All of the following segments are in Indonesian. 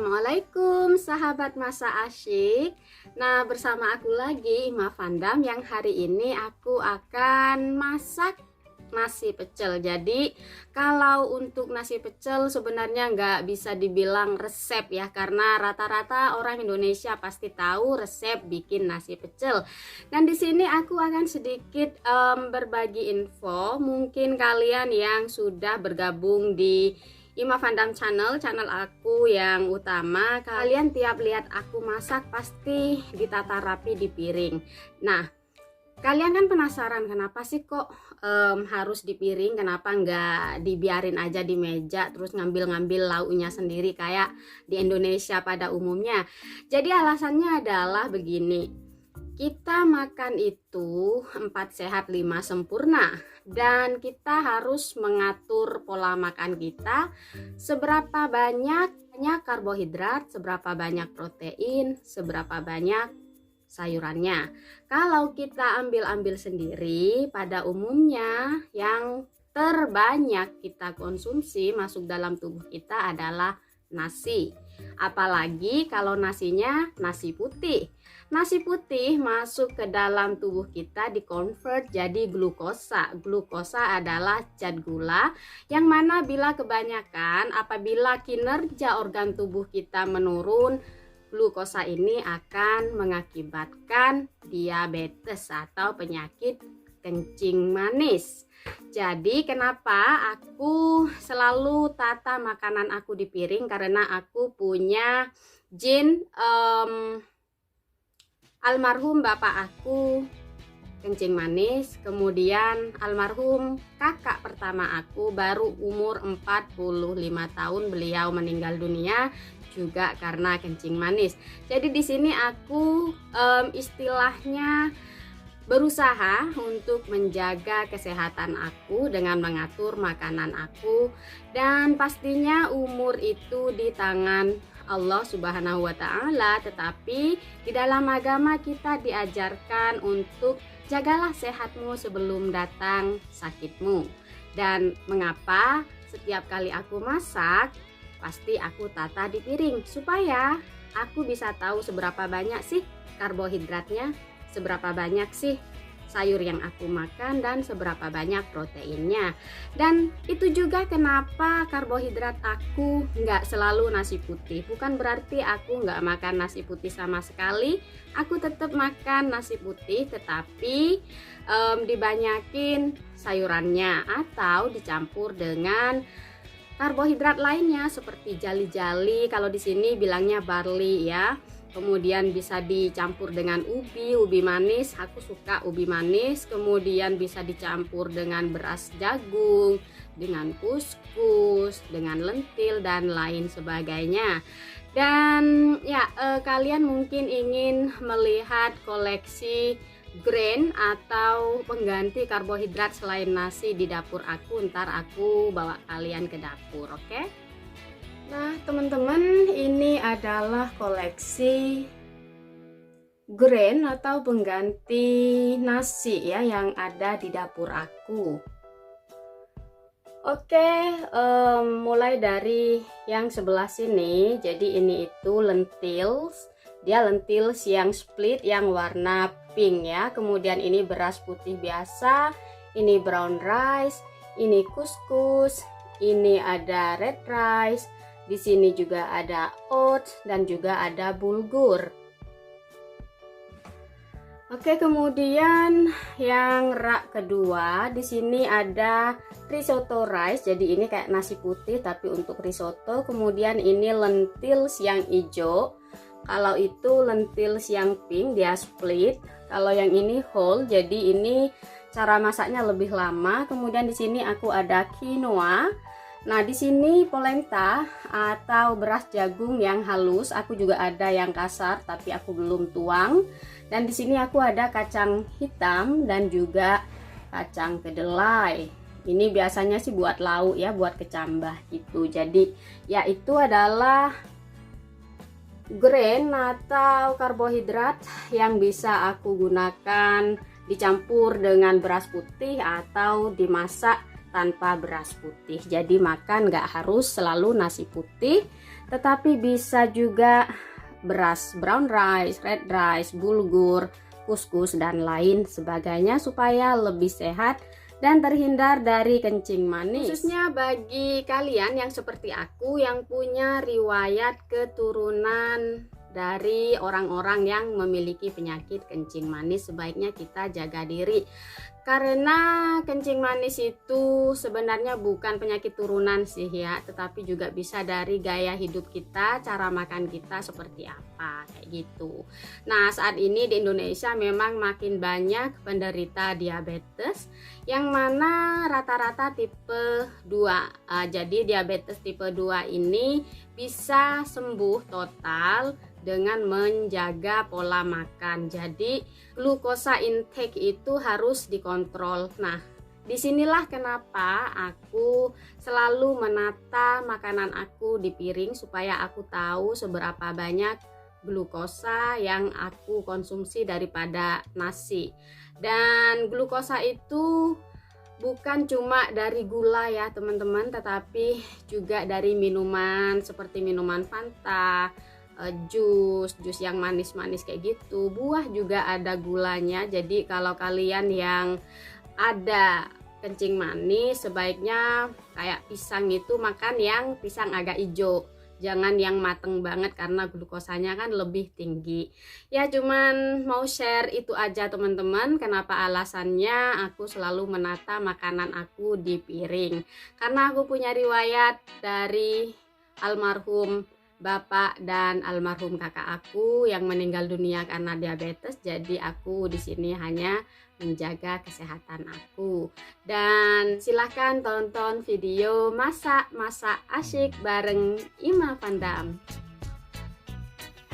Assalamualaikum sahabat masa asyik. Nah, bersama aku lagi Ima Vandam, yang hari ini aku akan masak nasi pecel. Jadi kalau untuk nasi pecel sebenarnya nggak bisa dibilang resep ya, karena rata-rata orang Indonesia pasti tahu resep bikin nasi pecel. Dan di sini aku akan sedikit berbagi info. Mungkin kalian yang sudah bergabung di Ima Vandam channel aku yang utama, kalian tiap lihat aku masak pasti ditata rapi di piring. Nah, kalian kan penasaran kenapa sih kok harus di piring, kenapa nggak dibiarin aja di meja terus ngambil-ngambil lauknya sendiri kayak di Indonesia pada umumnya. Jadi alasannya adalah begini. Kita makan itu 4 sehat 5 sempurna, dan kita harus mengatur pola makan kita, seberapa banyak karbohidrat, seberapa banyak protein, seberapa banyak sayurannya. Kalau kita ambil sendiri, pada umumnya yang terbanyak kita konsumsi masuk dalam tubuh kita adalah nasi. Apalagi kalau nasinya nasi putih. Nasi putih masuk ke dalam tubuh kita dikonvert jadi glukosa. Glukosa adalah zat gula yang mana bila kebanyakan, apabila kinerja organ tubuh kita menurun, glukosa ini akan mengakibatkan diabetes atau penyakit kencing manis. Jadi kenapa aku selalu tata makanan aku di piring, karena aku punya gen almarhum bapak aku kencing manis, kemudian almarhum kakak pertama aku baru umur 45 tahun beliau meninggal dunia juga karena kencing manis. Jadi di sini aku istilahnya berusaha untuk menjaga kesehatan aku dengan mengatur makanan aku, dan pastinya umur itu di tangan Allah Subhanahu wa Ta'ala, tetapi di dalam agama kita diajarkan untuk jagalah sehatmu sebelum datang sakitmu. Dan mengapa setiap kali aku masak pasti aku tata di piring, supaya aku bisa tahu seberapa banyak sih karbohidratnya, seberapa banyak sih sayur yang aku makan, dan seberapa banyak proteinnya. Dan itu juga kenapa karbohidrat aku nggak selalu nasi putih. Bukan berarti aku nggak makan nasi putih sama sekali. Aku tetap makan nasi putih, tetapi dibanyakin sayurannya atau dicampur dengan karbohidrat lainnya seperti jali-jali. Kalau di sini bilangnya barley ya. Kemudian bisa dicampur dengan ubi manis, aku suka ubi manis. Kemudian bisa dicampur dengan beras jagung, dengan kuskus, dengan lentil, dan lain sebagainya. Dan ya, kalian mungkin ingin melihat koleksi grain atau pengganti karbohidrat selain nasi di dapur aku. Ntar aku bawa kalian ke dapur, oke? Nah teman-teman, ini adalah koleksi grain atau pengganti nasi ya yang ada di dapur aku. Oke, mulai dari yang sebelah sini. Jadi ini itu lentils. Dia lentils yang split yang warna pink ya. Kemudian ini beras putih biasa, ini brown rice, ini kuskus, ini ada red rice. Di sini juga ada oats dan juga ada bulgur. Oke, kemudian yang rak kedua, di sini ada risotto rice. Jadi ini kayak nasi putih tapi untuk risotto. Kemudian ini lentils yang hijau. Kalau itu lentils yang pink, dia split. Kalau yang ini whole, jadi ini cara masaknya lebih lama. Kemudian di sini aku ada quinoa. Nah, di sini polenta atau beras jagung yang halus, aku juga ada yang kasar tapi aku belum tuang. Dan di sini aku ada kacang hitam dan juga kacang kedelai. Ini biasanya sih buat lauk ya, buat kecambah gitu. Jadi, ya itu adalah grain atau karbohidrat yang bisa aku gunakan dicampur dengan beras putih atau dimasak tanpa beras putih. Jadi makan nggak harus selalu nasi putih, tetapi bisa juga beras brown rice, red rice, bulgur, kuskus dan lain sebagainya supaya lebih sehat dan terhindar dari kencing manis. Khususnya bagi kalian yang seperti aku yang punya riwayat keturunan dari orang-orang yang memiliki penyakit kencing manis, sebaiknya kita jaga diri. Karena kencing manis itu sebenarnya bukan penyakit turunan sih ya, tetapi juga bisa dari gaya hidup kita, cara makan kita seperti apa, kayak gitu. Nah, saat ini di Indonesia memang makin banyak penderita diabetes, yang mana rata-rata tipe 2. Jadi diabetes tipe 2 ini bisa sembuh total dengan menjaga pola makan. Jadi glukosa intake itu harus dikontrol. Nah, disinilah kenapa aku selalu menata makanan aku di piring supaya aku tahu seberapa banyak glukosa yang aku konsumsi daripada nasi. Dan glukosa itu bukan cuma dari gula ya teman-teman, tetapi juga dari minuman seperti minuman Fanta, jus yang manis-manis kayak gitu. Buah juga ada gulanya. Jadi kalau kalian yang ada kencing manis, sebaiknya kayak pisang itu makan yang pisang agak hijau, jangan yang mateng banget karena glukosanya kan lebih tinggi. Ya cuman mau share itu aja teman-teman, kenapa alasannya aku selalu menata makanan aku di piring. Karena aku punya riwayat dari almarhum bapak dan almarhum kakak aku yang meninggal dunia karena diabetes. Jadi aku di sini hanya menjaga kesehatan aku. Dan silahkan tonton video masak-masak asyik bareng Ima Pandam.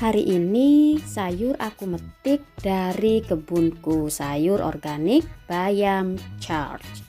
Hari ini sayur aku metik dari kebunku, sayur organik bayam charge.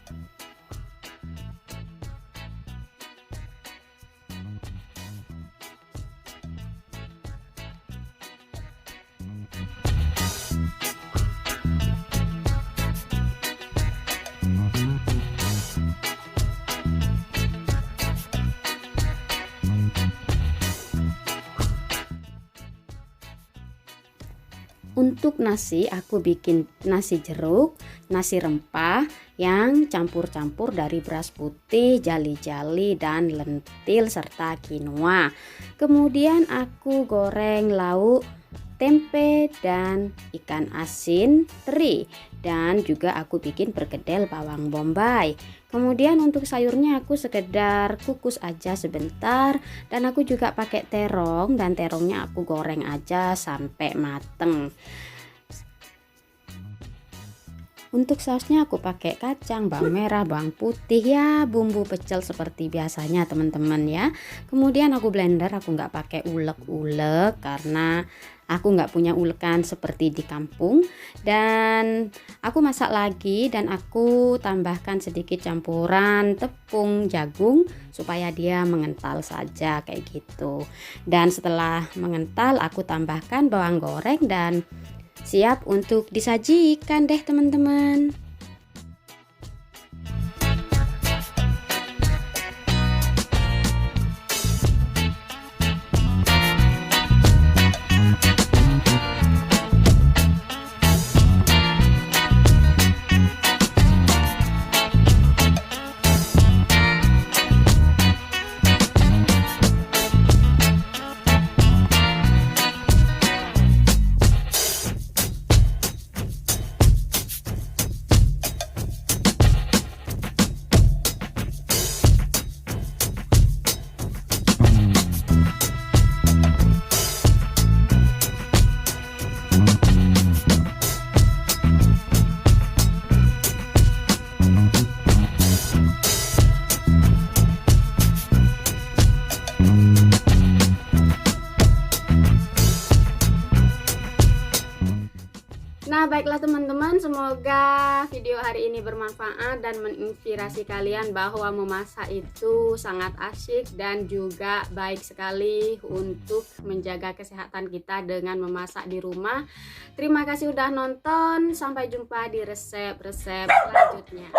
Untuk nasi aku bikin nasi jeruk, nasi rempah yang campur-campur dari beras putih, jali-jali dan lentil serta quinoa. Kemudian aku goreng lauk tempe dan ikan asin teri, dan juga aku bikin perkedel bawang bombay. Kemudian untuk sayurnya aku sekedar kukus aja sebentar, dan aku juga pakai terong, dan terongnya aku goreng aja sampai mateng. Untuk sausnya aku pakai kacang, bawang merah, bawang putih, ya bumbu pecel seperti biasanya teman-teman ya. Kemudian aku blender, aku nggak pakai ulek-ulek karena aku nggak punya ulekan seperti di kampung. Dan aku masak lagi, dan aku tambahkan sedikit campuran tepung jagung supaya dia mengental saja kayak gitu. Dan setelah mengental aku tambahkan bawang goreng dan siap untuk disajikan deh teman-teman. Nah, baiklah teman-teman, semoga video hari ini bermanfaat dan menginspirasi kalian bahwa memasak itu sangat asyik dan juga baik sekali untuk menjaga kesehatan kita dengan memasak di rumah. Terima kasih udah nonton, sampai jumpa di resep-resep selanjutnya.